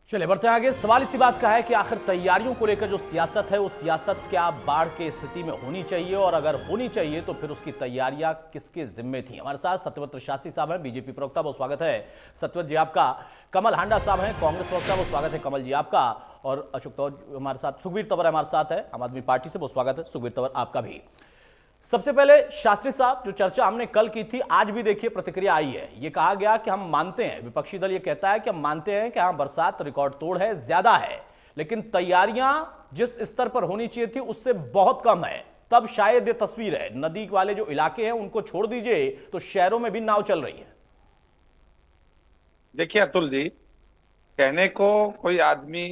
चलिए बढ़ते हैं आगे। सवाल इसी बात का है कि आखिर तैयारियों को लेकर जो सियासत है वो सियासत क्या बाढ़ के स्थिति में होनी चाहिए, और अगर होनी चाहिए तो फिर उसकी तैयारियां किसके जिम्मे थी। हमारे साथ सत्यव्रत शास्त्री साहब हैं, बीजेपी प्रवक्ता, बहुत स्वागत है सत्यव्रत जी आपका। कमल हांडा साहब हैं, कांग्रेस प्रवक्ता, बहुत स्वागत है कमल जी आपका। और अशोक तंवर हमारे साथ, सुखबीर तंवर हमारे साथ है आम आदमी पार्टी से, बहुत स्वागत है सुखबीर तंवर आपका भी। सबसे पहले शास्त्री साहब, जो चर्चा हमने कल की थी आज भी देखिए प्रतिक्रिया आई है। ये कहा गया कि हम मानते हैं, विपक्षी दल ये कहता है कि हम मानते हैं कि हाँ बरसात रिकॉर्ड तोड़ है, ज्यादा है, लेकिन तैयारियां जिस स्तर पर होनी चाहिए थी उससे बहुत कम है। तब शायद ये तस्वीर है। नदी वाले जो इलाके हैं उनको छोड़ दीजिए तो शहरों में भी नाव चल रही है। देखिए अतुल जी, कहने को कोई आदमी,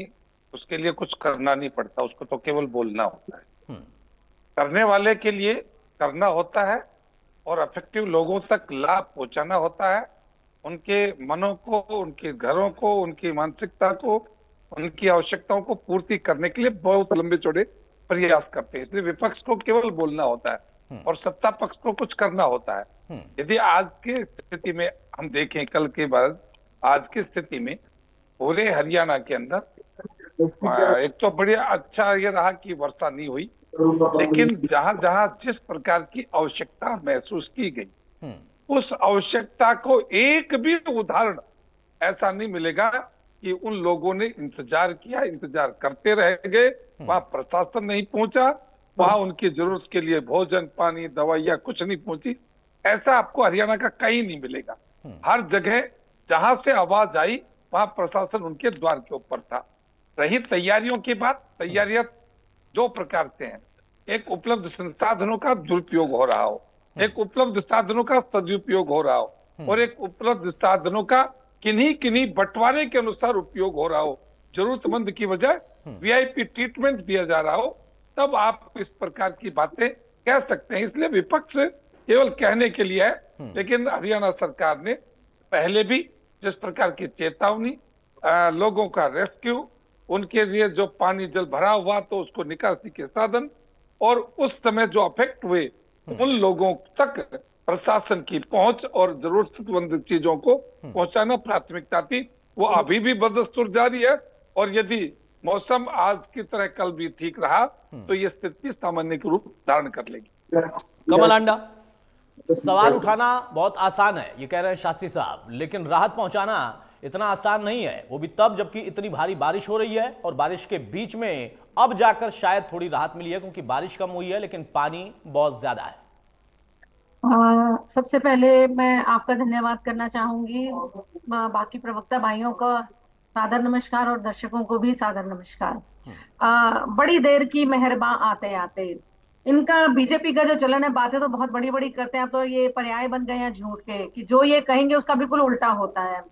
उसके लिए कुछ करना नहीं पड़ता, उसको तो केवल बोलना होता है। करने वाले के लिए करना होता है और अफेक्टिव लोगों तक लाभ पहुंचाना होता है, उनके मनों को, उनके घरों को, उनकी मानसिकता को, उनकी आवश्यकताओं को पूर्ति करने के लिए बहुत लंबे चौड़े प्रयास करते हैं। इसलिए विपक्ष को केवल बोलना होता है और सत्ता पक्ष को कुछ करना होता है। यदि आज की स्थिति में हम देखें, कल के बाद आज की स्थिति में पूरे हरियाणा के अंदर एक तो बढ़िया अच्छा ये रहा कि वर्षा नहीं हुई, लेकिन जहां जहां जिस प्रकार की आवश्यकता महसूस की गई, उस आवश्यकता को एक भी उदाहरण ऐसा नहीं मिलेगा कि उन लोगों ने इंतजार किया, इंतजार करते रह गए, वहां प्रशासन नहीं पहुंचा, वहां उनकी जरूरत के लिए भोजन, पानी, दवाइयां कुछ नहीं पहुंची। ऐसा आपको हरियाणा का कहीं नहीं मिलेगा। हर जगह जहां से आवाज आई वहां प्रशासन उनके द्वार के ऊपर था। रही तैयारियों की बात, तैयारियां दो प्रकार से हैं। एक उपलब्ध संसाधनों का दुरुपयोग हो रहा हो, एक उपलब्ध साधनों का सदुपयोग हो रहा हो, और एक उपलब्ध साधनों का किन्हीं किन्हीं बंटवारे के अनुसार उपयोग हो रहा हो, जरूरतमंद की वजह वीआईपी ट्रीटमेंट दिया जा रहा हो, तब आप इस प्रकार की बातें कह सकते हैं। इसलिए विपक्ष केवल कहने के लिए है, लेकिन हरियाणा सरकार ने पहले भी जिस प्रकार की चेतावनी, लोगों का रेस्क्यू, उनके लिए जो पानी जल भरा हुआ तो उसको निकासी के साधन, और उस समय जो अफेक्ट हुए उन लोगों तक प्रशासन की पहुंच और जरूरतमंद चीजों को पहुंचाना प्राथमिकता थी, वो अभी भी बदस्तूर जारी है। और यदि मौसम आज की तरह कल भी ठीक रहा तो ये स्थिति सामान्य के रूप धारण कर लेगी। कमल हांडा, सवाल उठाना बहुत आसान है, ये कह रहे हैं शास्त्री साहब, लेकिन राहत पहुंचाना इतना आसान नहीं है, वो भी तब जबकि इतनी भारी बारिश हो रही है और बारिश के बीच में अब जाकर शायद थोड़ी राहत मिली है क्योंकि बारिश कम हुई है लेकिन पानी बहुत ज्यादा है। सबसे पहले मैं आपका धन्यवाद करना चाहूंगी, बाकी प्रवक्ता भाइयों का सादर नमस्कार और दर्शकों को भी सादर नमस्कार। बड़ी देर की मेहरबान आते आते, इनका बीजेपी का जो चलन है, बातें तो बहुत बड़ी बड़ी करते हैं, अब तो ये पर्याय बन गए हैं झूठ के कि जो ये कहेंगे उसका बिल्कुल उल्टा होता है।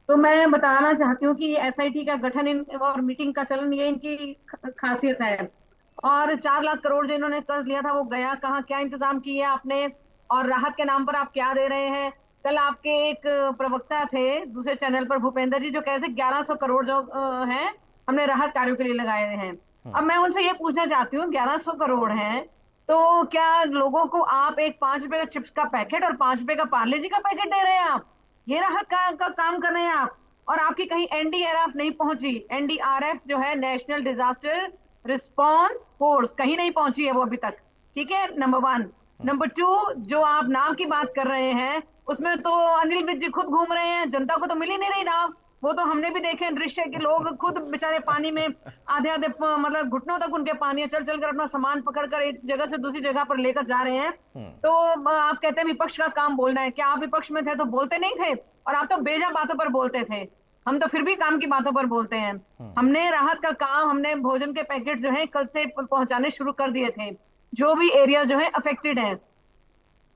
तो मैं बताना चाहती हूँ कि ये एसआईटी का गठन और मीटिंग का चलन, ये इनकी खासियत है। और 4 लाख करोड़ जो इन्होंने कर्ज लिया था वो गया कहाँ, क्या इंतजाम किया आपने, और राहत के नाम पर आप क्या दे रहे हैं। कल आपके एक प्रवक्ता थे दूसरे चैनल पर, भूपेंद्र जी, जो कह रहे थे 1100 करोड़ जो हैं हमने राहत कार्यों के लिए लगाए हैं। अब मैं उनसे ये पूछना चाहती हूँ, 1100 करोड़ हैं तो क्या लोगों को आप एक 5 रुपए का चिप्स का पैकेट और 5 रुपए का पार्ले जी का पैकेट दे रहे हैं आप? ये राहत का काम कर रहे हैं आप? और आपकी कहीं एनडीआरएफ नहीं पहुंची, एनडीआरएफ जो है नेशनल डिजास्टर रिस्पॉन्स फोर्स, कहीं नहीं पहुंची है वो अभी तक। ठीक है, नंबर 1। नंबर 2, जो आप नाव की बात कर रहे हैं उसमें तो अनिल विज जी खुद घूम रहे हैं, जनता को तो मिल ही नहीं रही नाव। वो तो हमने भी देखे दृश्य कि लोग खुद बेचारे पानी में आधे आधे मतलब घुटनों तक उनके पानी है, चल चल कर अपना सामान पकड़कर एक जगह से दूसरी जगह पर लेकर जा रहे हैं। तो आप कहते हैं विपक्ष का काम बोलना है, क्या आप विपक्ष में थे तो बोलते नहीं थे? और आप तो बेजा बातों पर बोलते थे, हम तो फिर भी काम की बातों पर बोलते हैं। हमने राहत का काम, हमने भोजन के पैकेट जो है कल से पहुंचाने शुरू कर दिए थे, जो भी एरिया जो है अफेक्टेड है,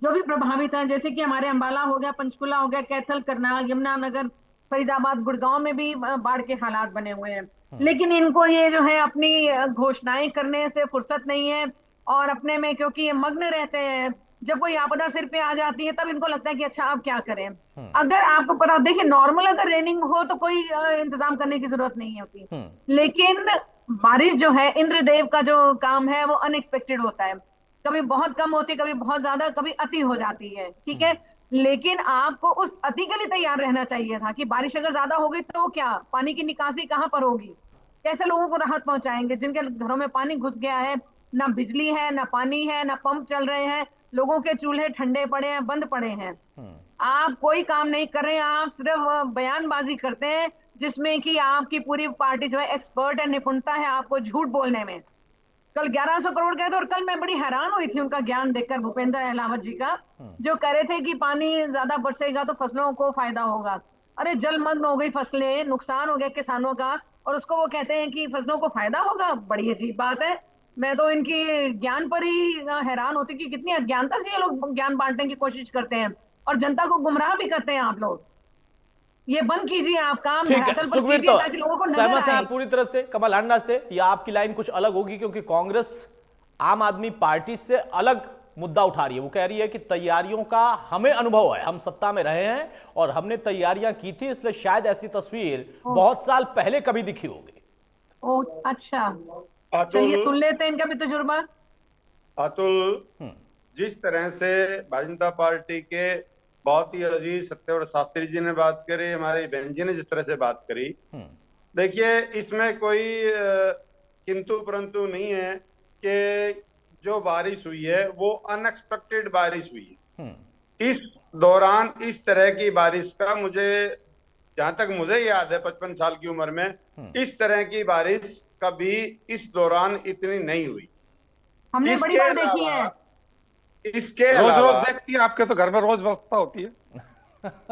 जो भी प्रभावित है, जैसे कि हमारे अंबाला हो गया, पंचकुला हो गया, कैथल, करनाल, यमुनानगर, फरीदाबाद, गुड़गांव में भी बाढ़ के हालात बने हुए हैं। लेकिन इनको ये जो है अपनी घोषणाएं करने से फुर्सत नहीं है, और अपने में क्योंकि ये मग्न रहते हैं, जब कोई आपदा सिर पे आ जाती है तब इनको लगता है कि अच्छा अब क्या करें। अगर आपको पता, देखिए नॉर्मल अगर रेनिंग हो तो कोई इंतजाम करने की जरूरत नहीं होती, लेकिन बारिश जो है, इंद्रदेव का जो काम है वो अनएक्सपेक्टेड होता है, कभी बहुत कम होती है, कभी बहुत ज्यादा, कभी अति हो जाती है। ठीक है, लेकिन आपको उस अति के लिए तैयार रहना चाहिए था कि बारिश अगर ज्यादा होगी तो क्या, पानी की निकासी कहाँ पर होगी, कैसे लोगों को राहत पहुंचाएंगे जिनके घरों में पानी घुस गया है, ना बिजली है, ना पानी है, ना पंप चल रहे हैं, लोगों के चूल्हे ठंडे पड़े हैं, बंद पड़े हैं। आप कोई काम नहीं कर रहे हैं, आप सिर्फ बयानबाजी करते हैं जिसमें कि आपकी पूरी पार्टी जो है एक्सपर्ट है, निपुणता है आपको झूठ बोलने में। कल 1100 करोड़ गए थे, और कल मैं बड़ी हैरान हुई थी उनका ज्ञान देखकर, भूपेंद्र अहलावत जी का, जो कह रहे थे कि पानी ज्यादा बरसेगा तो फसलों को फायदा होगा। अरे जलमग्न हो गई फसलें, नुकसान हो गया किसानों का, और उसको वो कहते हैं कि फसलों को फायदा होगा। बड़ी अजीब बात है। मैं तो इनकी ज्ञान पर ही हैरान होती कि कितनी अज्ञानता से ये लोग ज्ञान बांटने की कोशिश करते हैं और जनता को गुमराह भी करते हैं। आप लोग ये बंद कीजिए, आप काम ठीक है धरातल पर सुखबीर, कीजिए तो ताकि लोगों को नजर सहमत हैं आए। आप पूरी तरह से कमल हांडा से, या आपकी लाइन कुछ अलग होगी? क्योंकि कांग्रेस आम आदमी पार्टी से अलग मुद्दा उठा रही है। वो कह रही है कि तैयारियों का हमें अनुभव है, हम सत्ता में रहे हैं और हमने तैयारियां की थी, इसलिए शायद ऐसी तस्वीर बहुत साल पहले कभी दिखी होगी। ओ अच्छा, चलिए सुन लेते हैं इनका भी तजुर्बा। अतुल, जिस तरह से भारतीय जनता पार्टी के बहुत ही अजीज सत्यव्रत शास्त्री जी ने बात करी, हमारी बहन जी ने जिस तरह से बात करी, देखिए इसमें कोई किंतु परंतु नहीं है कि जो बारिश हुई है वो अनएक्सपेक्टेड बारिश हुई है। इस दौरान इस तरह की बारिश का मुझे, जहां तक मुझे याद है 55 साल की उम्र में, इस तरह की बारिश कभी इस दौरान इतनी नहीं हुई। हमने बड़ी बार देखी है। इसके रोज रोज अलावा देखती है, आपके तो घर में रोज व्यवस्था होती है।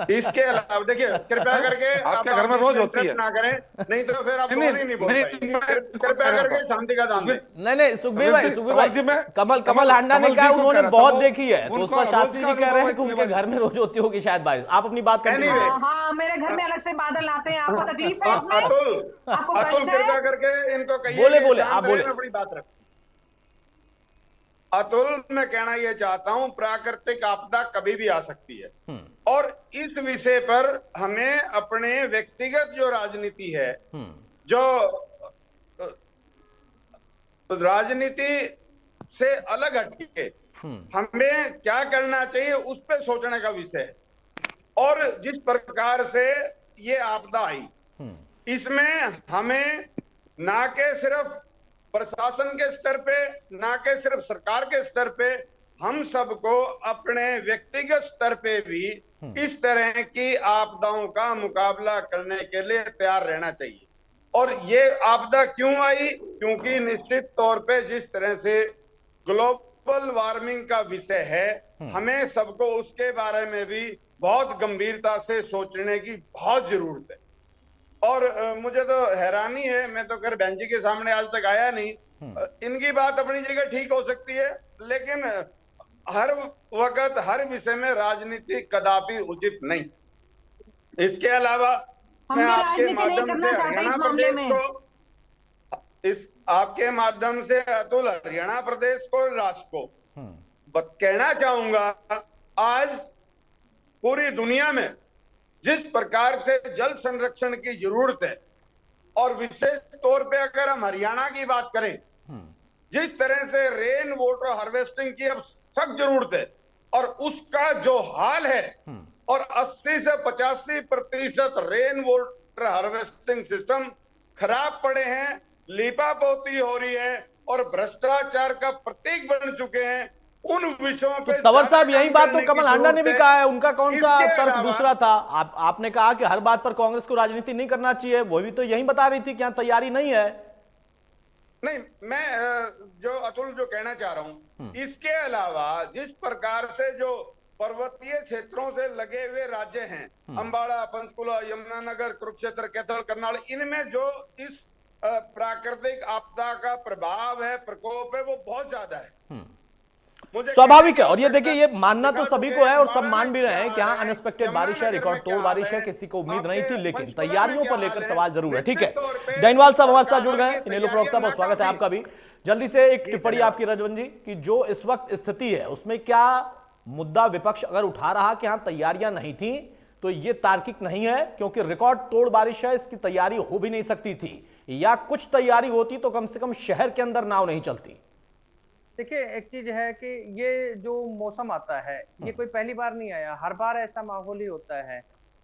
इसके अलावा देखिए, कृपया करके आपके घर में रोज होती है ना करें, नहीं तो फिर आप नहीं, दोनों ही नहीं बोल नहीं, पाएंगे। कृपया करके शांति का दान दें। नहीं सुखबीर भाई, कमल हांडा ने कमल कहा जी को उन्होंने कह रहा था, बहुत वो देखी है, तो उस उनका पर रोज शास्त्री का जी कह रहे हैं अनुभव कि उनके है। घर में रोज होती होगी शायद बारिश। आप अपनी बात कंटिन्यू Anyway, करें। हाँ, मेरे घर में अलग से बादल आते हैं। आपको तकलीफ है इसमें? आपको अतुल कष्ट है? कृपया करके इनको कहिए बोले, कि बोले, शांत आप रहें, बोले। मैं अपनी बात रखूं। अतुल, मैं कहना यह चाहता हूं, प्राकृतिक आपदा कभी भी आ सकती है, और इस विषय पर हमें अपने व्यक्तिगत जो राजनीति है, जो राजनीति से अलग हटके हमें क्या करना चाहिए उस पर सोचने का विषय है। और जिस प्रकार से ये आपदा आई, इसमें हमें ना के सिर्फ प्रशासन के स्तर पे, ना के सिर्फ सरकार के स्तर पे, हम सबको अपने व्यक्तिगत स्तर पे भी इस तरह की आपदाओं का मुकाबला करने के लिए तैयार रहना चाहिए। और ये आपदा क्यों आई? क्योंकि निश्चित तौर पे जिस तरह से ग्लोबल वार्मिंग का विषय है, हमें सबको उसके बारे में भी बहुत गंभीरता से सोचने की बहुत जरूरत है। और मुझे तो हैरानी है, मैं तो कर बहन जी के सामने आज तक आया नहीं। इनकी बात अपनी जगह ठीक हो सकती है, लेकिन हर वक्त हर विषय में राजनीति कदापि उचित नहीं। इसके अलावा हम मैं भी आपके राजनीति नहीं माध्यम करना से चाहते इस हरियाणा मामले प्रदेश में। को, इस आपके माध्यम से अतुल, हरियाणा प्रदेश को, राष्ट्र को कहना चाहूंगा, आज पूरी दुनिया में जिस प्रकार से जल संरक्षण की जरूरत है, और विशेष तौर पे अगर हम हरियाणा की बात करें, जिस तरह से रेन वाटर हार्वेस्टिंग की अब सख्त जरूरत है, और उसका जो हाल है, और 80 से 85% रेन वाटर हार्वेस्टिंग सिस्टम खराब पड़े हैं, लीपापोती हो रही है और भ्रष्टाचार का प्रतीक बन चुके हैं। उन विषयों तो पे तंवर साहब, यही बात तो करने की कमल हांडा ने भी जरूरत कहा है। उनका कौन सा इसके तर्क अलावा- दूसरा था? आपने कहा कि हर बात पर कांग्रेस को राजनीति नहीं करना चाहिए, वो भी तो यही बता रही थी कि यहाँ तैयारी नहीं है। नहीं, मैं जो अतुल जो कहना चाह रहा हूं, इसके अलावा जिस प्रकार से जो पर्वतीय क्षेत्रों से लगे हुए राज्य हैं, अंबाला, पंचकुला, यमुनानगर, कुरुक्षेत्र, कैथल, करनाल, इनमें जो इस प्राकृतिक आपदा का प्रभाव है, प्रकोप है, वो बहुत ज्यादा है। स्वाभाविक है। और ये देखिए, ये मानना तो सभी को है और सब मान भी रहे हैं कि यहाँ अनएक्सपेक्टेड बारिश है, रिकॉर्ड तोड़ बारिश है, किसी को उम्मीद नहीं थी, लेकिन तैयारियों पर लेकर सवाल जरूर है। ठीक है, डैनवाल साहब हमारे साथ जुड़ गए, इनेलो प्रवक्ता, बहुत स्वागत है आपका भी। जल्दी से एक टिप्पणी आपकी रजवन जी, कि जो इस वक्त स्थिति है उसमें क्या मुद्दा विपक्ष अगर उठा रहा कि हाँ तैयारियां नहीं थी, तो ये तार्किक नहीं है? क्योंकि रिकॉर्ड तोड़ बारिश है, इसकी तैयारी हो भी नहीं सकती थी, या कुछ तैयारी होती तो कम से कम शहर के अंदर नाव नहीं चलती। देखिए, एक चीज है कि ये जो मौसम आता है ये कोई पहली बार नहीं आया, हर बार ऐसा माहौल ही होता है।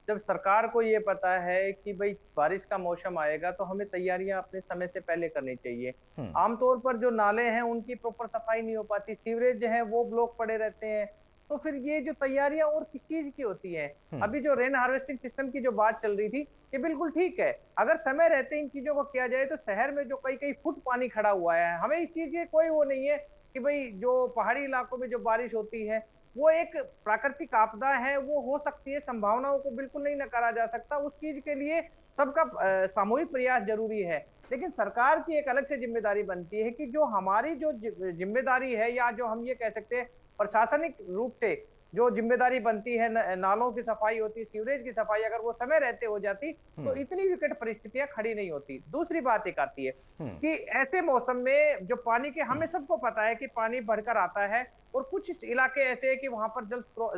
जब सरकार को ये पता है कि भाई बारिश का मौसम आएगा तो हमें तैयारियां अपने समय से पहले करनी चाहिए। आमतौर पर जो नाले हैं उनकी प्रॉपर सफाई नहीं हो पाती, सीवरेज जो है वो ब्लॉक पड़े रहते हैं, तो फिर ये जो तैयारियां और किस चीज की होती है। अभी जो रेन हार्वेस्टिंग सिस्टम की जो बात चल रही थी, ये बिल्कुल ठीक है, अगर समय रहते इन चीजों को किया जाए तो शहर में जो कई कई फुट पानी खड़ा हुआ है, हमें इस चीज की कोई वो नहीं है कि भाई जो पहाड़ी इलाकों में जो बारिश होती है वो एक प्राकृतिक आपदा है, वो हो सकती है, संभावनाओं को बिल्कुल नहीं नकारा जा सकता। उस चीज के लिए सबका सामूहिक प्रयास जरूरी है, लेकिन सरकार की एक अलग से जिम्मेदारी बनती है कि जो हमारी जो जिम्मेदारी है, या जो हम ये कह सकते हैं प्रशासनिक रूप से जो जिम्मेदारी बनती है, नालों की सफाई होती, सीवरेज की सफाई, अगर वो समय रहते हो जाती तो इतनी विकट परिस्थितियां खड़ी नहीं होती। दूसरी बात एक आती है कि ऐसे मौसम में जो पानी के, हमें सबको पता है कि पानी बढ़कर आता है और कुछ इलाके ऐसे हैं कि वहां पर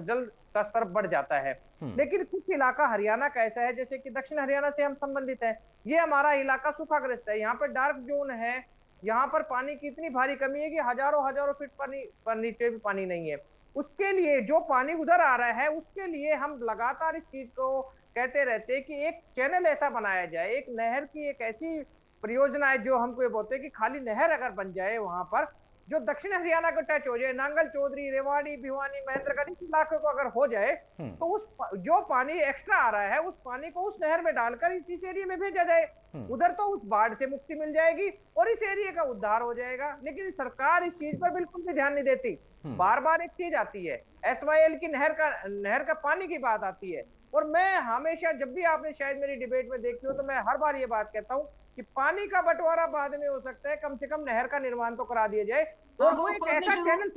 जल का स्तर बढ़ जाता है, लेकिन कुछ इलाका हरियाणा का ऐसा है, जैसे कि दक्षिण हरियाणा से हम संबंधित है, ये हमारा इलाका सूखाग्रस्त है, यहाँ पर डार्क जोन है, यहाँ पर पानी की इतनी भारी कमी है कि हजारों हजारों फीट पानी पर नीचे भी पानी नहीं है। उसके लिए जो पानी उधर आ रहा है उसके लिए हम लगातार इस चीज को कहते रहते हैं कि एक चैनल ऐसा बनाया जाए, एक नहर की एक ऐसी परियोजना है जो हमको ये बोलते हैं कि खाली नहर अगर बन जाए वहां पर, जो दक्षिण हरियाणा को टच हो जाए, नांगल चौधरी, रेवाड़ी, भिवानी, महेंद्रगढ़ इस इलाके को अगर हो जाए तो उस जो पानी एक्स्ट्रा आ रहा है उस पानी को उस नहर में डालकर इस एरिया में भेजा जाए, उधर तो उस बाढ़ से मुक्ति मिल जाएगी और इस एरिया का उद्धार हो जाएगा। लेकिन सरकार इस चीज पर बिल्कुल भी ध्यान नहीं देती। बार बार एक चीज आती है, SYL की नहर का पानी की बात आती है, और मैं हमेशा, जब भी आपने शायद मेरी डिबेट में देखी हो, तो मैं हर बार ये बात कहता हूँ कि पानी का बंटवारा बाद में हो सकता है, कम से कम नहर का निर्माण तो करा दिया जाए और वो एक ऐसा चैनल,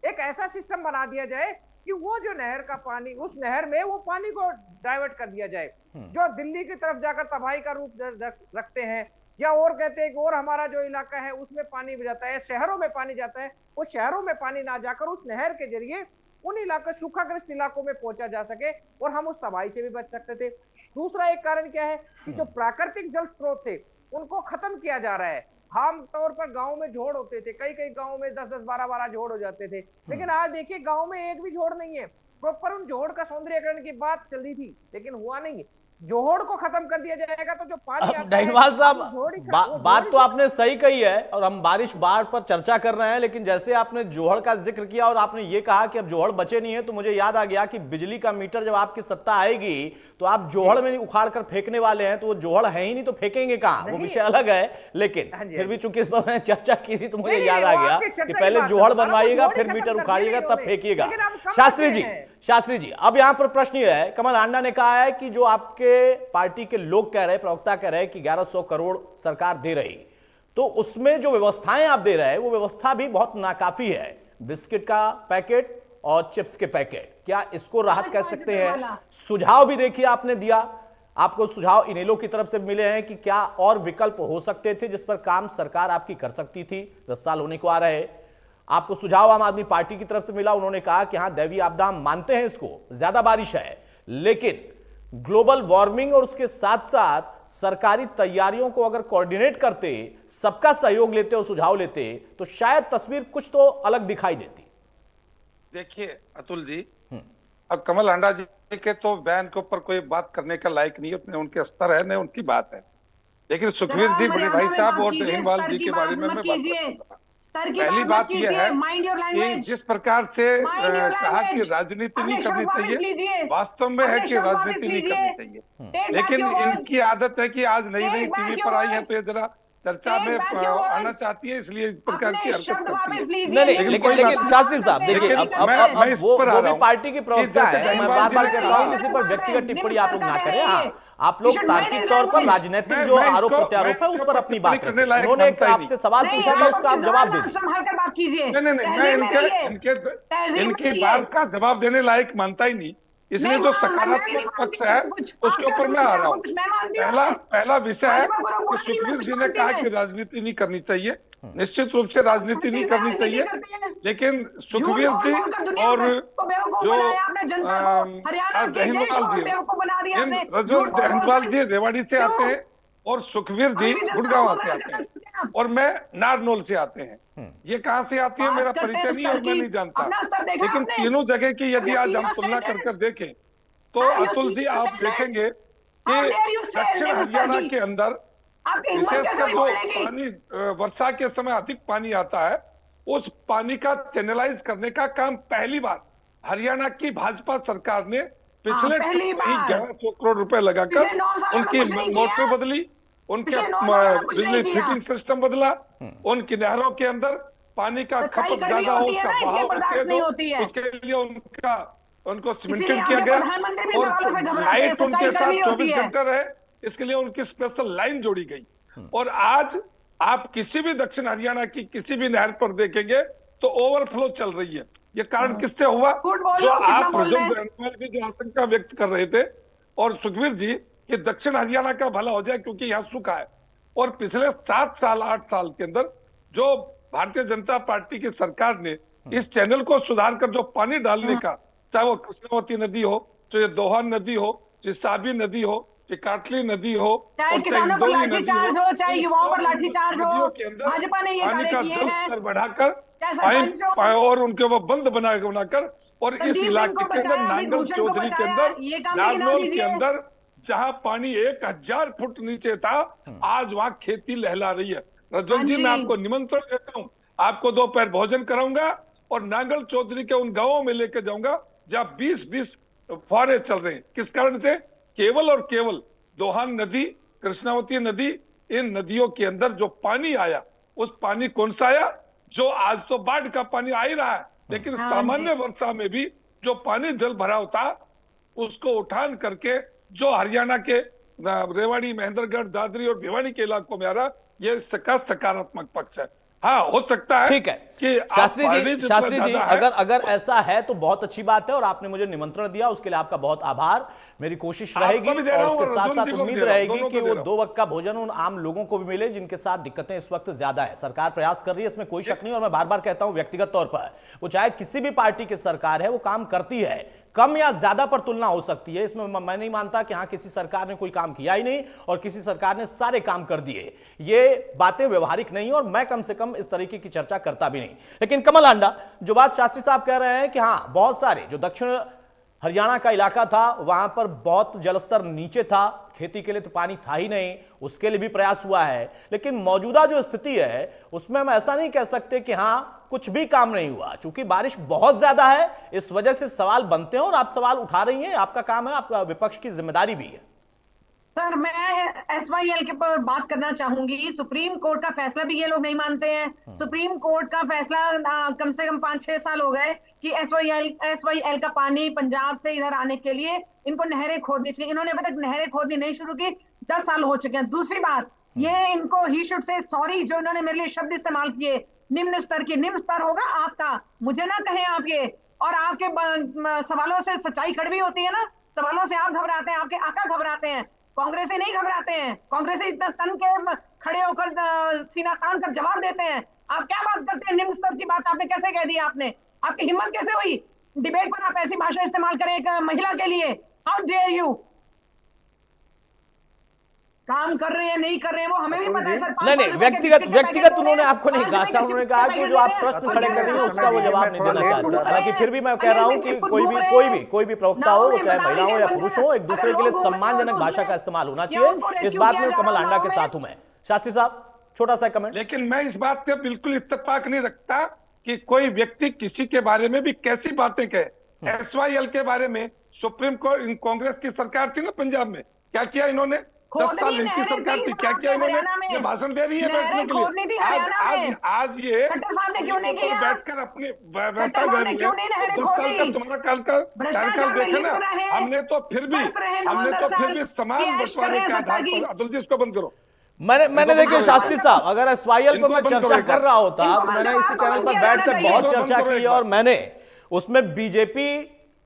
एक ऐसा सिस्टम बना दिया जाए कि वो जो नहर का पानी, उस नहर में वो पानी को डाइवर्ट कर दिया जाए, जो दिल्ली की तरफ जाकर तबाही का रूप रखते हैं, या और कहते हैं कि और हमारा जो इलाका है उसमें पानी जाता है, शहरों में पानी जाता है, वो शहरों में पानी ना जाकर उस नहर के जरिए उन इलाकों, सूखाग्रस्त इलाकों में पहुंचा जा सके और हम उस तबाही से भी बच सकते थे। दूसरा एक कारण क्या है कि जो प्राकृतिक जल स्रोत थे उनको खत्म किया जा रहा है। आम तौर पर गांव में जोड़ होते थे, कई कई गांव में 10-10, 12-12 जोड़ हो जाते थे, लेकिन आज देखिए गांव में एक भी जोड़ नहीं है। प्रॉपर उन जोड़ का सौंदर्यीकरण की बात चल रही थी लेकिन हुआ नहीं। जोड़ को खत्म कर दिया जाएगा तो जो पानी आता है, डहीवाल साहब, बात तो आपने सही कही है और हम बारिश बाढ़ पर चर्चा कर रहे हैं, लेकिन जैसे आपने जोहड़ का जिक्र किया और आपने ये कहा कि अब जोहड़ बचे नहीं है, तो मुझे याद आ गया कि बिजली का मीटर जब आपकी सत्ता आएगी तो आप जोहड़ में उखाड़ कर फेंकने वाले हैं, तो वो जोहड़ है ही नहीं तो फेंकेंगे कहां, वो विषय अलग है। लेकिन फिर भी चूंकि इस पर मैंने चर्चा की थी तो मुझे याद आ गया कि पहले जोहड़ बनवाइएगा, फिर मीटर उखाड़िएगा, तब फेंकिएगा। शास्त्री जी, अब यहां पर प्रश्न यह है, कमल हांडा ने कहा है कि जो आपके पार्टी के लोग कह रहे, प्रवक्ता कह रहे हैं कि 1100 करोड़ सरकार दे रही, तो उसमें जो व्यवस्थाएं आप दे रहे हैं वो व्यवस्था भी बहुत नाकाफी है, बिस्किट का पैकेट और चिप्स के पैकेट, क्या इसको राहत कह सकते हैं? सुझाव भी देखिए आपने दिया, आपको सुझाव इनेलो की तरफ से मिले हैं कि क्या और विकल्प हो सकते थे जिस पर काम सरकार आपकी कर सकती थी। 10 साल होने को आ रहे, आपको सुझाव आम आदमी पार्टी की तरफ से मिला, उन्होंने कहा कि हां दैवीय आपदा हम मानते हैं, इसको ज्यादा बारिश है, लेकिन ग्लोबल वार्मिंग और उसके साथ साथ सरकारी तैयारियों को अगर कोऑर्डिनेट करते, सबका सहयोग लेते और सुझाव लेते तो शायद तस्वीर कुछ तो अलग दिखाई देती। देखिए अतुल जी, अब कमल हांडा जी के तो बयान के ऊपर कोई बात करने का लायक नहीं है, उनके स्तर है, न उनकी बात है, लेकिन सुखबीर जी, बड़े भाई साहब और हिंदवाल जी के बारे में मैं बात, पहली बात यह है कि जिस प्रकार से कहा कि राजनीति नहीं करनी चाहिए, वास्तव में है कि राजनीति नहीं करनी चाहिए, लेकिन इनकी आदत है कि आज नई नई टीवी पर आई है तो ये जरा चर्चा में आना चाहती है, इसलिए इस प्रकार की हरकत करती है। नहीं, लेकिन शास्त्री साहब देखिए, अब वो भी पार्टी की प्रवक्ता है, मैं बार बार कहता हूं किसी पर व्यक्तिगत टिप्पणी आप लोग ना करें। हाँ, आप लोग तार्किक तौर पर राजनीतिक जो आरोप प्रत्यारोप है उस पर अपनी बात रखें। उन्होंने आपसे सवाल पूछा था, उसका आप जवाब दे दीजिए। नहीं, मैं इनके बात का जवाब देने लायक मानता ही नहीं, इसलिए जो सकारात्मक पक्ष है उसके ऊपर मैं आ रहा हूँ। पहला विषय है कि सुखबीर जी ने कहा कि राजनीति नहीं करनी चाहिए, निश्चित रूप से राजनीति नहीं करनी चाहिए, लेकिन सुखबीर जी और जो हिंदवाल जी रेवाड़ी से आते हैं और सुखबीर जी गुड़गांव से आते हैं, आप? और मैं नारनौल से आते हैं। ये कहाँ से आती है बात मेरा करते हैं परिचय नहीं और स्तर मैं की। नहीं जानता, अपना स्तर देखा लेकिन आपने? तीनों जगह की यदि Have you आज seen हम your तुलना कर standards? देखें तो Have you Atul seen ji your आप standards? देखेंगे How कि dare you say दक्षिण निम्न स्तर हरियाणा की? के अंदर आपकी हिम्मत कैसे विशेषकर हुई जो बोलने की? पानी वर्षा के समय अधिक पानी आता है, उस पानी का चैनलाइज करने का काम पहली बार हरियाणा की भाजपा सरकार ने पिछले पहली बार। 1100 करोड़ रुपए लगाकर पिछले 9 साल में उनकी कुछ नहीं मोटर किया। बदली, उनके पिछले 9 साल में कुछ बिजली नहीं किया। फिटिंग सिस्टम बदला, उनकी नहरों के अंदर पानी का सच्चाई खपत कड़वी ज्यादा हो, होती है उसका ना, इसलिए बहाव बर्दाश्त तेज नहीं हो, होती है। उसके लिए उनको इसीलिए सीमेंटेड किया आपके गया प्रधानमंत्री भी और सवालों से घबराते हैं, लाइट सच्चाई उनके साथ कड़वी होती 24 है। घंटे रहे, इसके लिए उनकी स्पेशल लाइन जोड़ी गई। और आज आप किसी भी दक्षिण हरियाणा की किसी भी नहर पर देखेंगे तो ओवरफ्लो चल रही है। ये कारण किससे हुआ? झूठ बोल जो लो, कितना आप बोल रहे हैं? प्रज्वल रेणुकाल भी जो आशंका व्यक्त कर रहे थे और सुखबीर जी कि दक्षिण हरियाणा का भला हो जाए क्योंकि यहाँ सूखा है, और पिछले 7 साल 8 साल के अंदर जो भारतीय जनता पार्टी की सरकार ने इस चैनल को सुधार कर जो पानी डालने का, चाहे वो कृष्णावती नदी हो, चाहे दोहान नदी हो, चाहे साबी नदी हो, चाहे काटली नदी हो, चाहे और किसानों पर इंदौरी नदी लाठीचार्ज हो, चाहे इन युवाओं पर सब लाठीचार्ज हो, नदियों के अंदर भाजपा ने ये पानी कार्य का किए जल हैं। स्तर बढ़ाकर चाहे सरपंचों और उनके वो बंद बनाकर और इस संदीप सिंह इलाके को के अंदर बचाया, नांगल विभूषण को चौधरी के बचाया, अंदर ये काम भी गिना नारनौल के दीजिए। अंदर जहां पानी 1000 फुट नीचे था, आज वहां खेती लहला रही है। रजन हाँ जी, जी। मैं आपको निमंत्रण देता हूं, आपको दोपहर भोजन कराऊंगा और नांगल चौधरी के उन गांवों में लेकर जाऊंगा जहां 20-20 फुहारे चल रहे हैं। किस कारण से? केवल और केवल दोहान नदी, कृष्णावती नदी, इन नदियों के अंदर जो पानी आया, उस पानी कौन सा आया? जो आज तो बाढ़ का पानी आ ही रहा है, लेकिन हाँ सामान्य जी। वर्षा में भी जो पानी जल भराव था उसको उठान करके जो हरियाणा के रेवाड़ी, महेंद्रगढ़, दादरी और भिवानी के इलाकों में आ रहा, ये इसका सकारात्मक पक्ष है। हाँ, हो सकता है ठीक है कि शास्त्री पानी जी, जितना शास्त्री जी, ज्यादा है, अगर ऐसा है तो बहुत अच्छी बात है और आपने मुझे निमंत्रण दिया, उसके लिए आपका बहुत आभार। मेरी कोशिश आपको रहेगी भी दे और रहा हूं उसके और साथ अर्जुन साथ जी को भी उम्मीद दे रहा हूं, रहेगी दोनों कि को वो दे रहा 2 वक्त का भोजन उन आम लोगों को भी मिले जिनके साथ दिक्कतें इस वक्त ज्यादा है। सरकार प्रयास कर रही है, इसमें कोई शक नहीं, और मैं बार बार कहता हूं व्यक्तिगत तौर पर वो चाहे किसी भी पार्टी की सरकार है, वो काम करती है, कम या ज्यादा पर तुलना हो सकती है। इसमें मैं नहीं मानता कि हाँ किसी सरकार ने कोई काम किया ही नहीं और किसी सरकार ने सारे काम कर दिए। ये बातें व्यवहारिक नहीं और मैं कम से कम इस तरीके की चर्चा करता भी नहीं। लेकिन कमल आंडा, जो बात शास्त्री साहब कह रहे हैं कि हाँ बहुत सारे जो दक्षिण हरियाणा का इलाका था वहां पर बहुत जलस्तर नीचे था, खेती के लिए तो पानी था ही नहीं, उसके लिए भी प्रयास हुआ है, लेकिन मौजूदा जो स्थिति है उसमें हम ऐसा नहीं कह सकते कि हाँ कुछ भी काम नहीं हुआ। चूंकि बारिश बहुत ज्यादा है, इस वजह से सवाल बनते हैं और आप सवाल उठा रही हैं, आपका काम है, आपका विपक्ष की जिम्मेदारी भी है। सर, मैं SYL के पर बात करना चाहूंगी। सुप्रीम कोर्ट का फैसला भी ये लोग नहीं मानते हैं। सुप्रीम कोर्ट का फैसला कम से कम 5-6 साल हो गए कि SYL का पानी पंजाब से इधर आने के लिए इनको नहरें खोदनी चाहिए। इन्होंने अभी तक नहरें खोदनी नहीं शुरू की, 10 साल हो चुके हैं। दूसरी बात, ये इनको ही शुड से सॉरी, जो इन्होंने मेरे लिए शब्द इस्तेमाल किए निम्न स्तर की। निम्न स्तर होगा आपका, मुझे ना कहें आप ये। और आपके सवालों से सच्चाई कड़वी होती है ना, सवालों से आप घबराते हैं, आपके आका घबराते हैं, कांग्रेसी नहीं घबराते हैं। कांग्रेसी इतना तन के खड़े होकर सीना तान कर जवाब देते हैं। आप क्या बात करते हैं? निम्न स्तर की बात आपने कैसे कह दी? आपने, आपकी हिम्मत कैसे हुई डिबेट पर आप ऐसी भाषा इस्तेमाल करें एक महिला के लिए? How dare you! काम कर रहे हैं नहीं कर रहे हैं वो हमें भी पता है सर। नहीं, व्यक्तिगत उन्होंने आपको नहीं कहा था, उन्होंने कहा कि जो आप प्रश्न खड़े कर रही हैं उसका वो जवाब नहीं देना चाहते। हालांकि फिर भी मैं कह रहा हूं कि कोई भी प्रवक्ता हो, वो चाहे महिला हो या पुरुष हो, एक दूसरे के लिए सम्मानजनक भाषा का इस्तेमाल होना चाहिए। इस बात में कमल आंडा के साथ हूं मैं। शास्त्री साहब, छोटा सा कमेंट। लेकिन मैं इस बात से बिल्कुल इत्तेफाक नहीं रखता कि कोई व्यक्ति किसी के बारे में भी कैसी बातें कहे। SYL के बारे में सुप्रीम कोर्ट, कांग्रेस की सरकार थी ना पंजाब में, क्या किया इन्होंने? 10 साल इनकी सरकार थी, क्या किया इन्होंने? ये भाषण दे रही है बैठने के लिए। आज ये बैठकर अपने तुम्हारा कार्यकाल देखे ना, हमने तो फिर भी समान बंटवारे के आधार पर। अब्दुल जी, इसको बंद करो। मैंने देखिए शास्त्री साहब, अगर SYL पर मैं चर्चा कर रहा होता तो मैंने इसी चैनल पर बैठकर बहुत चर्चा की और मैंने उसमें बीजेपी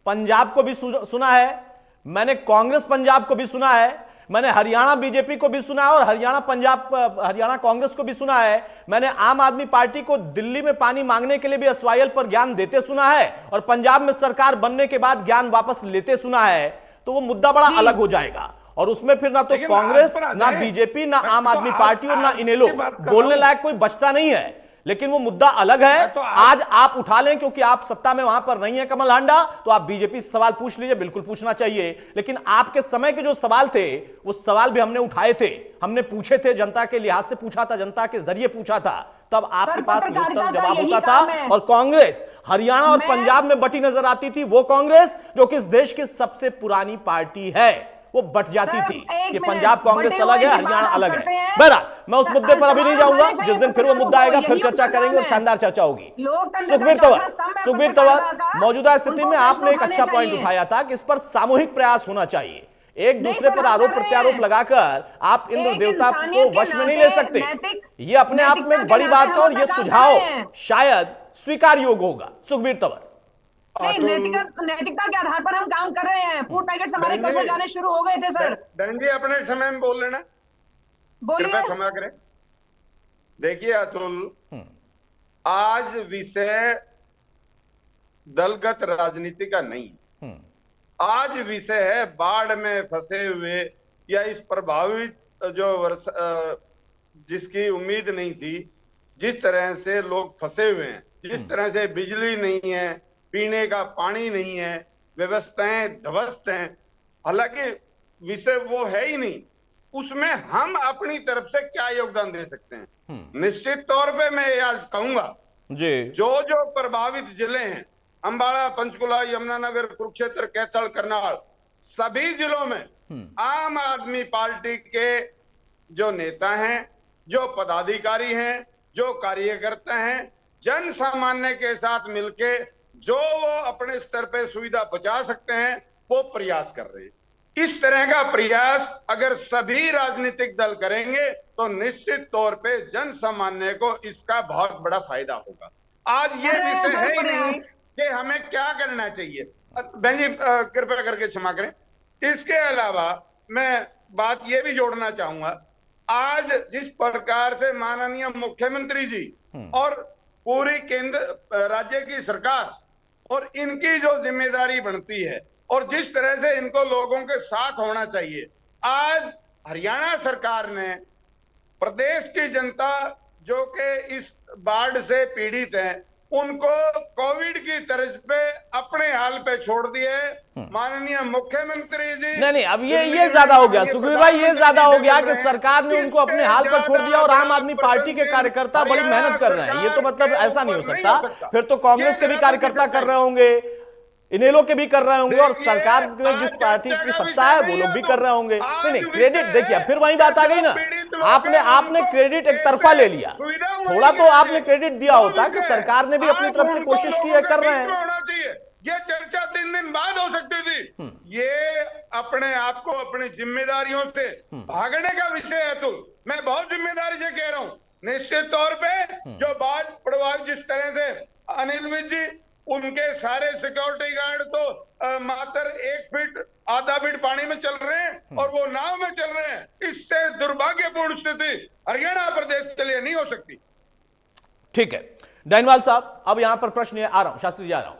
पंजाब को भी सुना है, मैंने कांग्रेस पंजाब को भी सुना है, मैंने हरियाणा बीजेपी को भी सुना है और हरियाणा कांग्रेस को भी सुना है। मैंने आम आदमी पार्टी को दिल्ली में पानी मांगने के लिए भी SYL पर ज्ञान देते सुना है और पंजाब में सरकार बनने के बाद ज्ञान वापस लेते सुना है। तो वो मुद्दा बड़ा अलग हो जाएगा और उसमें फिर ना तो लेकिन कांग्रेस, आज पर आ ना जाए। बीजेपी, ना मैं आम तो आदमी आज- पार्टी और ना आज इनेलो, की बात कर बोलने रहा हूं। लायक कोई बचता नहीं है। लेकिन वो मुद्दा अलग है। मैं तो आज आप उठा लें क्योंकि आप सत्ता में वहां पर नहीं है कमल हांडा, तो आप बीजेपी से सवाल पूछ लीजिए, बिल्कुल पूछना चाहिए। लेकिन आपके समय के जो सवाल थे वो सवाल भी हमने उठाए थे, हमने पूछे थे, जनता के लिहाज से पूछा था, जनता के जरिए पूछा था, तब आपके पास निरंतर पत्रकारिता का जवाब यही होता था। काम है। और कांग्रेस हरियाणा और पंजाब में बटी नजर आती थी, वो कांग्रेस जो कि इस देश की सबसे पुरानी पार्टी है, वो बट जाती सर, थी एक कि मिनट, पंजाब कांग्रेस बटे अलग है, हुए की हरियाणा बात आप अलग करते है। हैं। बहरहाल मैं उस मुद्दे पर अभी नहीं सवाल जाऊंगा, होने जिस चाहिए दिन फिर वो मुद्दा आएगा फिर यही चर्चा उनका करेंगे और काम है। शानदार चर्चा होगी। लोकतंत्र सुखबीर का तंवर, चौथा स्तंभ है सुखबीर पत्रकारिता तंवर, का। मौजूदा स्थिति उनको में आपने एक प्रश्न अच्छा उठाने पॉइंट चाहिए। उठाया था कि इस पर सामूहिक प्रयास होना चाहिए। एक नहीं दूसरे सर, पर हम आरोप कर रहे प्रत्यारोप हैं। लगाकर आप इंद्र एक देवता इंसानियत को के वश में नहीं नाते, ले सकते। ये अपने आप में नैतिकता एक के बड़ी नाते बात है हम और अपना ये काम कर सुझाव रहे हैं। शायद स्वीकार योग्य होगा। सुखबीर तंवर, नहीं, नैतिकता के आधार पर हम काम कर रहे हैं। फूड पैकेट्स हमारे कल से जाने शुरू हो गए थे सर। धन जी अपने समय में बोल लेना, बोलिए। कृपया क्षमा करें। देखिए अतुल, आज विषय दलगत राजनीति का नहीं है। आज विषय है बाढ़ में फंसे हुए या इस प्रभावित जो जिसकी उम्मीद नहीं थी, जिस तरह से लोग फंसे हुए हैं, जिस तरह से बिजली नहीं है, पीने का पानी नहीं है, व्यवस्थाएं ध्वस्त हैं। हालांकि विषय वो है ही नहीं, उसमें हम अपनी तरफ से क्या योगदान दे सकते हैं। निश्चित तौर पे मैं ये आज कहूंगा, जी, जो प्रभावित जिले हैं, अंबाला, पंचकुला, यमुनानगर, कुरुक्षेत्र, कैथल, करनाल, सभी जिलों में आम आदमी पार्टी के जो नेता हैं, जो पदाधिकारी हैं, जो कार्यकर्ता हैं, जन सामान्य के साथ मिलके जो वो अपने स्तर पे सुविधा पहुंचा सकते हैं वो प्रयास कर रहे हैं। इस तरह का प्रयास अगर सभी राजनीतिक दल करेंगे तो निश्चित तौर पे जन सामान्य को इसका बहुत बड़ा फायदा होगा। आज ये विषय है ही नहीं कि हमें क्या करना चाहिए। बहन जी कृपया करके क्षमा करें। इसके अलावा मैं बात ये भी जोड़ना चाहूंगा, आज जिस प्रकार से माननीय मुख्यमंत्री जी और पूरी केंद्र राज्य की सरकार और इनकी जो जिम्मेदारी बनती है और जिस तरह से इनको लोगों के साथ होना चाहिए, आज हरियाणा सरकार ने प्रदेश की जनता जो कि इस बाढ़ से पीड़ित है उनको कोविड की तर्ज पे अपने हाल पे छोड़ दिए। माननीय मुख्यमंत्री जी नहीं, अब ये ज्यादा हो गया सुखबीर भाई, ये ज्यादा हो गया कि सरकार ने उनको अपने हाल पर छोड़ दिया और आम आदमी पार्टी के कार्यकर्ता बड़ी मेहनत कर रहे हैं। ये तो मतलब ऐसा नहीं हो सकता। फिर तो कांग्रेस के भी कार्यकर्ता कर रहे होंगे, इनेलो के भी कर रहे होंगे और सरकार में जिस पार्टी की सत्ता है वो लोग भी कर रहे होंगे। नहीं, क्रेडिट देखिए, फिर वही बात आ गई ना, आपने क्रेडिट एक तरफा ले लिया। थोड़ा तो आपने क्रेडिट दिया होता कि सरकार ने भी अपनी तरफ से कोशिश की है, कर रहे हैं। ये चर्चा 3 दिन बाद हो सकती थी। ये अपने आप को अपनी जिम्मेदारियों से भागने का विषय है। तो मैं बहुत जिम्मेदारी से कह रहा हूं, निश्चित तौर पे जो बाढ़ प्रभावित जिस तरह से अनिल विज जी, उनके सारे सिक्योरिटी गार्ड तो मात्र 1 फीट आधा फीट पानी में चल रहे हैं और वो नाव में चल रहे हैं। इससे दुर्भाग्यपूर्ण स्थिति हरियाणा प्रदेश के लिए नहीं हो सकती। ठीक है डायनवाल साहब, अब यहां पर प्रश्न आ रहा हूं, शास्त्री जी आ रहा हूं।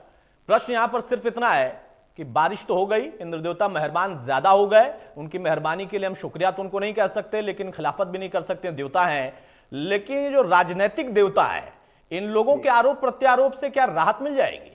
प्रश्न यहां पर सिर्फ इतना है कि बारिश तो हो गई, इंद्र देवता मेहरबान ज्यादा हो गए, उनकी मेहरबानी के लिए हम शुक्रिया तो उनको नहीं कह सकते, लेकिन खिलाफत भी नहीं कर सकते, देवता हैं। लेकिन जो राजनीतिक देवता है, इन लोगों के आरोप प्रत्यारोप से क्या राहत मिल जाएगी?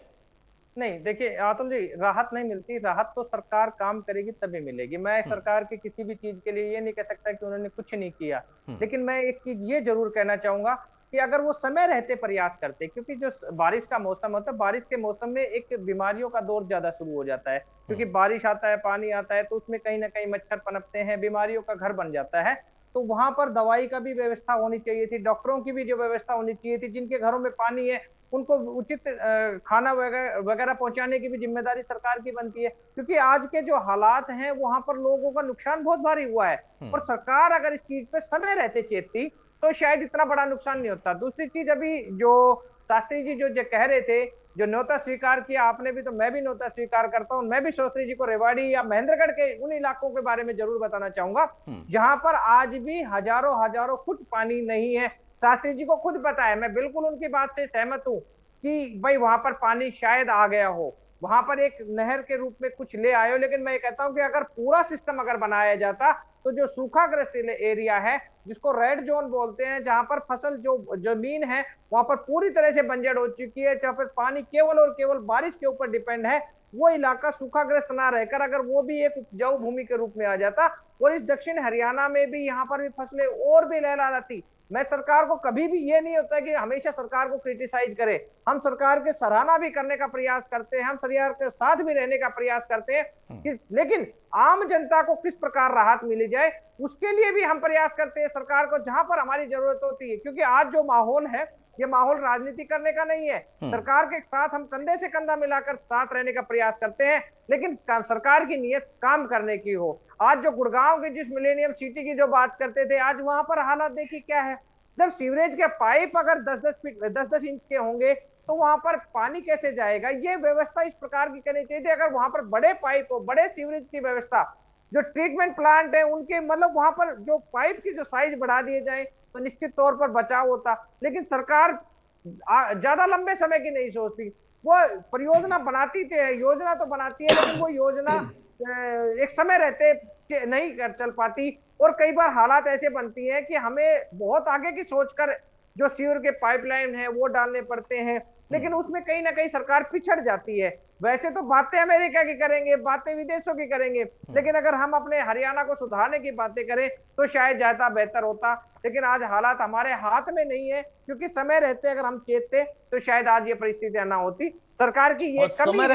नहीं, देखिए अतुल जी, राहत नहीं मिलती। राहत तो सरकार काम करेगी तभी मिलेगी। मैं सरकार की किसी भी चीज के लिए ये नहीं कह सकता कि उन्होंने कुछ नहीं किया, लेकिन मैं एक चीज ये जरूर कहना चाहूंगा कि अगर वो समय रहते प्रयास करते, क्योंकि जो बारिश का मौसम होता है, बारिश के मौसम में एक बीमारियों का दौर ज्यादा शुरू हो जाता है, क्योंकि बारिश आता है, पानी आता है, तो उसमें कहीं ना कहीं मच्छर पनपते हैं, बीमारियों का घर बन जाता है। तो वहां पर दवाई का भी व्यवस्था होनी चाहिए थी, डॉक्टरों की भी जो व्यवस्था होनी चाहिए थी, जिनके घरों में पानी है उनको उचित खाना वगैरह पहुंचाने की भी जिम्मेदारी सरकार की बनती है, क्योंकि आज के जो हालात हैं वहां पर लोगों का नुकसान बहुत भारी हुआ है। और सरकार अगर इस चीज पे समय रहते चेतती तो शायद इतना बड़ा नुकसान नहीं होता। दूसरी चीज, अभी जो शास्त्री जी जो कह रहे थे, जो न्योता स्वीकार किया आपने भी, तो मैं भी न्योता स्वीकार करता हूं। मैं भी शास्त्री जी को रेवाड़ी या महेंद्रगढ़ के उन इलाकों के बारे में जरूर बताना चाहूंगा जहां पर आज भी हजारों फुट पानी नहीं है। शास्त्री जी को खुद पता है, मैं बिल्कुल उनकी बात से सहमत हूं कि भाई वहां पर पानी शायद आ गया हो, वहां पर एक नहर के रूप में कुछ ले आए हो, लेकिन मैं ये कहता हूं कि अगर पूरा सिस्टम अगर बनाया जाता तो जो सूखाग्रस्त एरिया है, जिसको रेड जोन बोलते हैं, जहां पर फसल जो जमीन है वहां पर पूरी तरह से बंजर हो चुकी है, जहां पर पानी केवल और केवल बारिश के ऊपर डिपेंड है, वो इलाका सूखाग्रस्त ना रहकर अगर वो भी एक उपजाऊ भूमि के रूप में आ जाता और इस दक्षिण हरियाणा में भी यहाँ पर भी फसलें और भी लहलहाती। मैं सरकार को कभी भी ये नहीं होता कि हमेशा सरकार को क्रिटिसाइज करे, हम सरकार के सराहना भी करने का प्रयास करते हैं, हम सरकार के साथ भी रहने का प्रयास करते हैं लेकिन आम जनता को किस प्रकार राहत मिली जाए उसके लिए भी हम प्रयास करते हैं सरकार को, जहां पर हमारी जरूरत होती है। क्योंकि आज जो माहौल है ये माहौल राजनीति करने का नहीं है, सरकार के साथ हम कंधे से कंधा मिलाकर साथ रहने का प्रयास करते हैं, लेकिन सरकार की नीयत काम करने की हो। आज जो गुड़गांव की जिस मिलेनियम सिटी की जो बात करते थे, आज वहां पर हालात देखिए क्या है। जब सीवरेज के पाइप अगर 10-10 इंच के होंगे तो वहां पर पानी कैसे जाएगा? ये व्यवस्था इस प्रकार की करनी चाहिए थी। अगर वहां पर बड़े पाइप हो, बड़े सीवरेज की व्यवस्था, जो ट्रीटमेंट प्लांट है उनके मतलब वहां पर जो पाइप की जो साइज बढ़ा दिए जाए तो निश्चित तौर पर बचाव होता। लेकिन सरकार ज्यादा लंबे समय की नहीं सोचती, वो परियोजना बनाती है, योजना तो बनाती है लेकिन वो योजना एक समय रहते नहीं चल पाती और कई बार हालात ऐसे बनती हैं कि हमें बहुत आगे की सोचकर जो सीवर के पाइपलाइन है वो डालने पड़ते हैं, लेकिन उसमें कहीं ना कहीं सरकार पिछड़ जाती है। वैसे तो बातें अमेरिका की करेंगे, बातें विदेशों की करेंगे, लेकिन अगर हम अपने हरियाणा को सुधारने की बातें करें तो शायद ज्यादा बेहतर होता। लेकिन आज हालात हमारे हाथ में नहीं है, क्योंकि समय रहते अगर हम चेतते तो शायद आज ये परिस्थितियां ना होती। सरकार की ये समय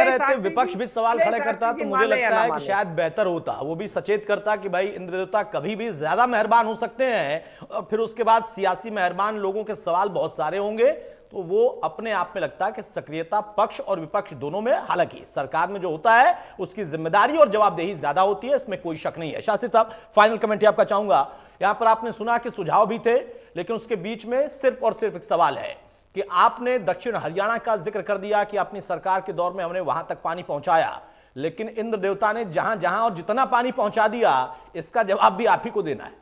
रहते विपक्ष भी सवाल खड़े करता तो मुझे लगता है कि शायद बेहतर होता, वो भी सचेत करता कि भाई इंद्र देवता कभी भी ज्यादा मेहरबान हो सकते हैं, और फिर उसके बाद सियासी मेहरबान लोगों के सवाल बहुत सारे होंगे, तो वो अपने आप में लगता है कि सक्रियता पक्ष और विपक्ष दोनों में, हालांकि सरकार में जो होता है उसकी जिम्मेदारी और जवाबदेही ज्यादा होती है, इसमें कोई शक नहीं है। शासित साहब, फाइनल कमेंट आपका चाहूंगा। यहां पर आपने सुना कि सुझाव भी थे, लेकिन उसके बीच में सिर्फ और सिर्फ एक सवाल है कि आपने दक्षिण हरियाणा का जिक्र कर दिया कि अपनी सरकार के दौर में हमने वहां तक पानी पहुंचाया, लेकिन इंद्र देवता ने जहां जहां और जितना पानी पहुंचा दिया इसका जवाब भी आप ही को देना है।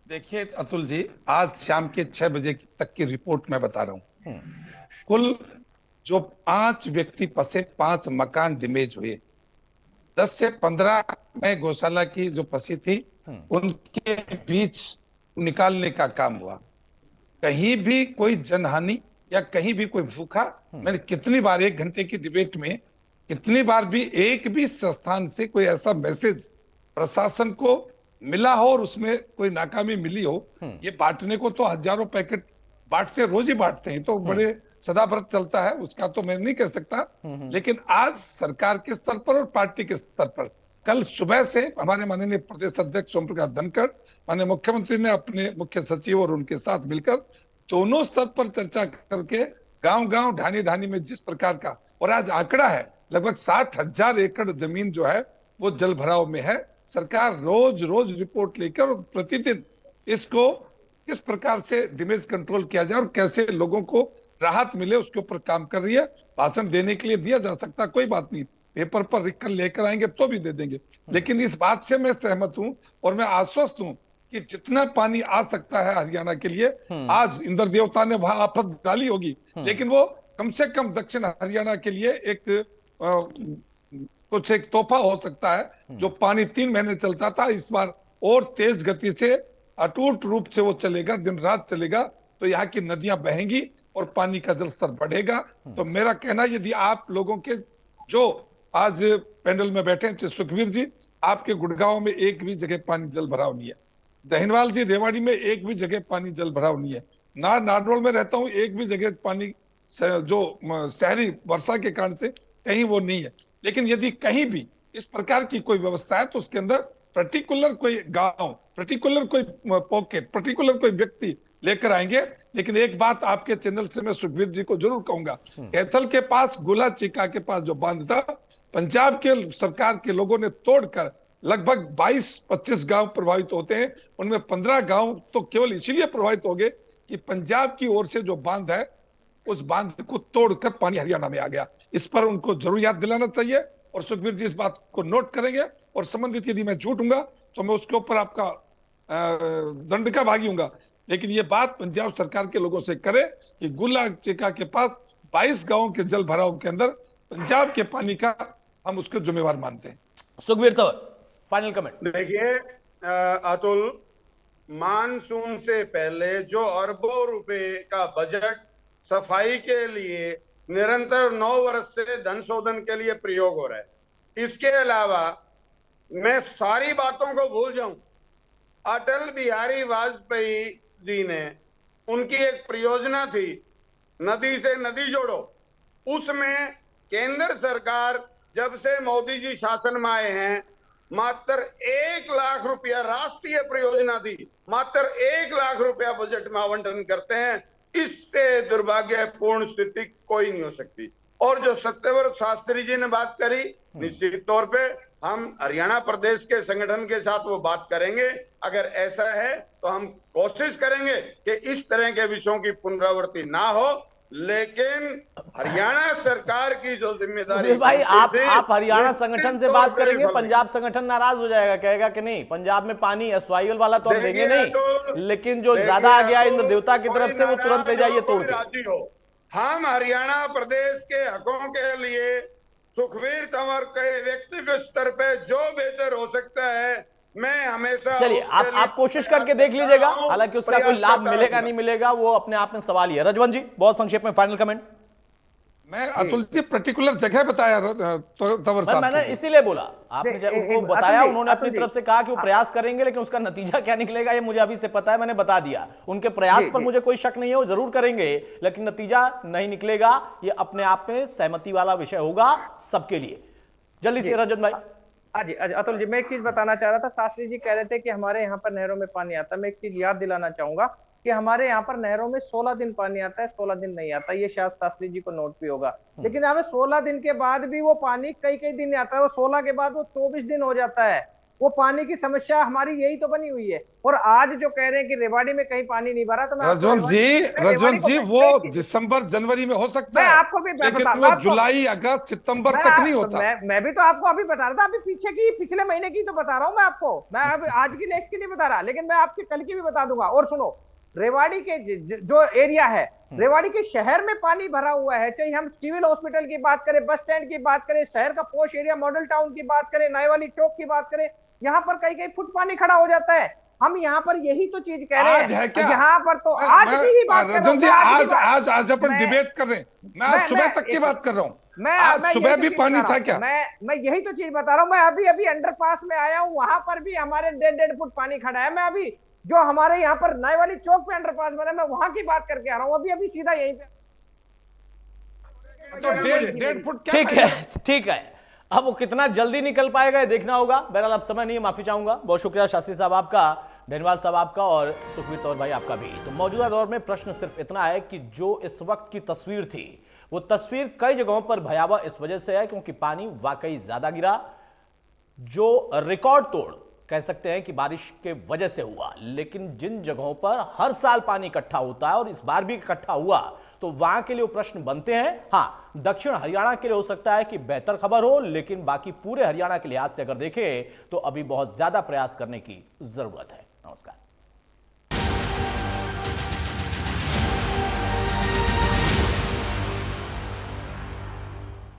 देखिए अतुल जी, आज शाम के 6 बजे तक की रिपोर्ट मैं बता रहा हूं। कुल जो 5 व्यक्ति फंसे, 5 मकान डैमेज हुए, 10 से 15 में गौशाला की जो फंसी थी उनके बीच निकालने का काम हुआ। कहीं भी कोई जनहानि या कहीं भी कोई भूखा, मैंने कितनी बार 1 घंटे की डिबेट में कितनी बार भी एक भी संस्थान से कोई ऐसा मैसेज प्रशासन को मिला हो और उसमें कोई नाकामी मिली हो। ये बांटने को तो हजारों पैकेट बांटते, रोज ही बांटते हैं, तो बड़े सदाव्रत चलता है, उसका तो मैं नहीं कह सकता। लेकिन आज सरकार के स्तर पर और पार्टी के स्तर पर कल सुबह से हमारे माननीय प्रदेश अध्यक्ष ओम प्रकाश धनखड़, माननीय मुख्यमंत्री ने अपने मुख्य सचिव और उनके साथ मिलकर दोनों स्तर पर चर्चा करके गांव-गांव, ढानी-ढानी में जिस प्रकार का, और आज आंकड़ा है लगभग 60,000 एकड़ जमीन जो है वो जल भराव में है। सरकार रोज रोज रिपोर्ट लेकर और प्रतिदिन इसको किस प्रकार से डैमेज कंट्रोल किया जाए और कैसे लोगों को राहत मिले उसके ऊपर काम कर रही है। भाषण देने के लिए दिया जा सकता, कोई बात नहीं, पेपर पर लिख कर लेकर आएंगे तो भी दे देंगे, लेकिन इस बात से मैं सहमत हूं और मैं आश्वस्त हूं कि जितना पानी आ सकता है हरियाणा के लिए, आज इंद्र देवता ने वहां आफत डाली होगी, लेकिन वो कम से कम दक्षिण हरियाणा के लिए कुछ एक तोहफा हो सकता है। जो पानी 3 महीने चलता था, इस बार और तेज गति से अटूट रूप से वो चलेगा, दिन रात चलेगा, तो यहाँ की नदियां बहेंगी और पानी का जल स्तर बढ़ेगा। तो मेरा कहना, यदि आप लोगों के जो आज पैनल में बैठे हैं, सुखवीर जी, आपके गुड़गांव में एक भी जगह पानी जल भराव नहीं है, दहिनवाल जी रेवाड़ी में एक भी जगह पानी जल भराव नहीं है, नारनौल में रहता हूं, एक भी जगह पानी जो शहरी वर्षा के कारण से कहीं वो नहीं है। लेकिन यदि कहीं भी इस प्रकार की कोई व्यवस्था है तो उसके अंदर पर्टिकुलर कोई गांव, पर्टिकुलर कोई पॉकेट, पर्टिकुलर कोई व्यक्ति लेकर आएंगे। लेकिन एक बात आपके चैनल से मैं सुखवीर जी को जरूर कहूंगा, कैथल के पास, गोला चिका के पास जो बांध था, पंजाब के सरकार के लोगों ने तोड़कर लगभग 22-25 गांव प्रभावित होते हैं, उनमें 15 गांव तो केवल इसलिए प्रभावित हो गए कि पंजाब की ओर से जो बांध है उस बांध को तोड़कर पानी हरियाणा में आ गया। इस पर उनको जरूर याद दिलाना चाहिए और सुखवीर जी इस बात को नोट करेंगे और संबंधित यदि मैं झूठूंगा तो मैं उसके ऊपर आपका दंड का भागी हूंगा। लेकिन ये बात पंजाब सरकार के लोगों से करे कि गुला चिका के पास 22 गांवों के जल भराव के अंदर पंजाब के पानी का हम उसको जिम्मेवार मानते हैं। Sukhbir Tanwar, final comment. देखिए अतुल, मानसून से पहले जो अरबों रुपए का बजट सफाई के लिए निरंतर 9 वर्ष से धन शोधन के लिए प्रयोग हो रहा है, इसके अलावा मैं सारी बातों को भूल जाऊं, अटल बिहारी वाजपेयी जी ने, उनकी एक परियोजना थी नदी से नदी जोड़ो, उसमें केंद्र सरकार जब से मोदी जी शासन में आए हैं मात्र 1 लाख रुपया, राष्ट्रीय परियोजना थी, मात्र 1 लाख रुपया बजट में आवंटन करते हैं। इससे दुर्भाग्यपूर्ण स्थिति कोई नहीं हो सकती। और जो सत्यव्रत शास्त्री जी ने बात करी, निश्चित तौर पे हम हरियाणा प्रदेश के संगठन के साथ वो बात करेंगे। अगर ऐसा है तो हम कोशिश करेंगे कि इस तरह के विषयों की पुनरावृत्ति ना हो, लेकिन हरियाणा सरकार की जो जिम्मेदारी सुखबीर भाई, आप हरियाणा निश्चित संगठन से तौर बात पे करेंगे, विफल पंजाब संगठन नाराज हो जाएगा, कहेगा कि नहीं पंजाब में पानी एसवाईएल वाला तो हम देंगे नहीं, लेकिन जो ज्यादा आ गया इंद्र देवता की तरफ से वो तुरंत ले जाइए तोड़ के। राजी हो। हम हरियाणा प्रदेश के हकों के लिए सुखबीर तंवर के व्यक्तिगत स्तर पे जो बेहतर हो सकता है, मैं हमेशा चलिए आप कोशिश करके देख लीजिएगा, हालांकि उसका कोई लाभ मिलेगा नहीं मिलेगा वो अपने आप में सवाल ही है। रजवंत जी, बहुत संक्षेप में फाइनल कमेंट। मैं अतुल जी पर्टिकुलर जगह बताया तंवर साहब, मैंने इसीलिए बोला, आपने उनको बताया, उन्होंने अपनी तरफ से कहा कि वो प्रयास करेंगे, लेकिन उसका नतीजा क्या निकलेगा ये मुझे अभी से पता है, मैंने बता दिया। उनके प्रयास पर मुझे कोई शक नहीं है, वो जरूर करेंगे, लेकिन नतीजा नहीं निकलेगा, ये अपने आप में सहमति वाला विषय होगा सबके लिए। जल्दी से रजत भाई। जी अतुल जी, मैं एक चीज बताना चाह रहा था। शास्त्री जी कह रहे थे कि हमारे यहाँ पर नहरों में पानी आता है। मैं एक चीज याद दिलाना चाहूंगा कि हमारे यहाँ पर नहरों में 16 दिन पानी आता है, 16 दिन नहीं आता। ये शायद शास्त्री जी को नोट भी होगा, लेकिन हमें 16 दिन के बाद भी वो पानी कई कई दिन आता है, वो 16 के बाद वो 24 दिन हो जाता है। वो पानी की समस्या हमारी यही तो बनी हुई है। और आज जो कह रहे हैं कि रेवाड़ी में कहीं पानी नहीं भरा, तो मैं रजवंत जी वो दिसंबर जनवरी में हो सकता है, आपको भी लेकिन वो जुलाई अगस्त सितंबर तक नहीं होता। मैं भी तो आपको अभी बता रहा था, अभी पीछे की पिछले महीने की तो बता रहा हूँ मैं आपको, मैं अभी आज की नेक्स्ट की नहीं बता रहा, लेकिन मैं आपके कल की भी बता दूंगा। और सुनो, रेवाड़ी के जो एरिया है, रेवाड़ी के शहर में पानी भरा हुआ है, चाहे हम सिविल हॉस्पिटल की बात करें, बस स्टैंड की बात करें, शहर का पोश एरिया मॉडल टाउन की बात करें, नाईवाली चौक की बात करें, यहाँ पर कई कई फुट पानी खड़ा हो जाता है। हम यहाँ पर यही तो चीज कह रहे हैं, यहाँ पर तो आज की ही बात कर रहा हूँ। आज अपन डिबेट कर रहे हैं, मैं आज सुबह तक की बात कर रहा हूँ। आज सुबह भी पानी था क्या? मैं यही तो चीज बता रहा हूँ। मैं अभी अभी अंडरपास में आया हूँ, वहां पर भी हमारे 1.5 फुट पानी खड़ा है। मैं अभी जो हमारे यहाँ पर नाईवाली चौक पे अंडरपास बना, मैं वहां की बात करके आ रहा हूँ, अभी अभी सीधा यहीं पे। तो 1.5 फुट क्या? ठीक है, ठीक है, अब वो कितना जल्दी निकल पाएगा ये देखना होगा। बहरहाल अब समय नहीं है, माफी चाहूंगा। बहुत शुक्रिया शास्त्री साहब आपका, डेनवाल साहब आपका, और सुखबीर तंवर भाई आपका भी। तो मौजूदा दौर में प्रश्न सिर्फ इतना है कि जो इस वक्त की तस्वीर थी, वो तस्वीर कई जगहों पर भयावह इस वजह से है क्योंकि पानी वाकई ज्यादा गिरा, जो रिकॉर्ड तोड़ कह सकते हैं कि बारिश के वजह से हुआ। लेकिन जिन जगहों पर हर साल पानी इकट्ठा होता है और इस बार भी इकट्ठा हुआ, तो वहां के लिए वो प्रश्न बनते हैं। हां, दक्षिण हरियाणा के लिए हो सकता है कि बेहतर खबर हो, लेकिन बाकी पूरे हरियाणा के लिहाज से अगर देखें तो अभी बहुत ज्यादा प्रयास करने की जरूरत है। नमस्कार।